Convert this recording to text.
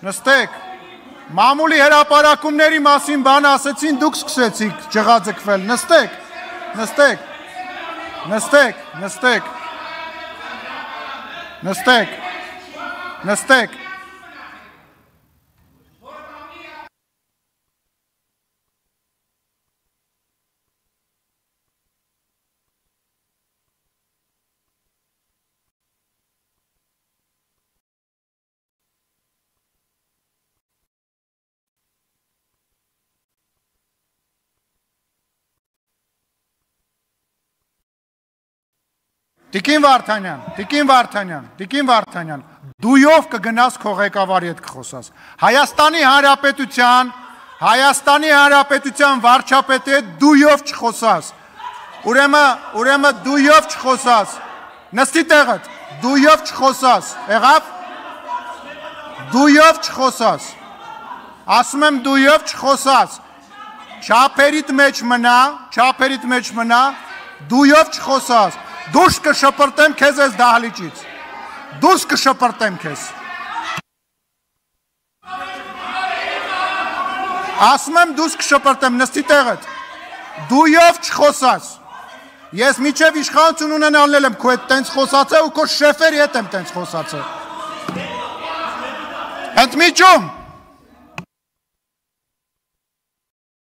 Նստեք, մամուլի հրապարակումների մասին բան ասեցին, դուք սկսեցիք ջղաձգվել, նստեք, Տիկին Վարդանյան, դույով կգնաս քո ղեկավարի հետ կխոսաս։ Հայաստանի Հանրապետության վարչապետի հետ դույով չխոսաս։ Ուրեմն դույով չխոսաս։ Նստի տեղդ, դույով չխոսաս։ Եղավ։ Դույով չխոսաս։ Ասում եմ դույով չխոսաս։ Չափերիդ մեջ մնա, դույով չխոսաս։ Դուրս կշպրտեմ քեզ այս դահլիճից։ Դուրս կշպրտեմ քեզ։ Ասում եմ դուրս կշպրտեմ, նստի տեղդ։ Դույով չխոսաս։ Ես միջև իշխանություն ունենալել եմ քո հետ տենց խոսացել ու քո շեֆերի հետ եմ տենց խոսացել։ Ընդմիջում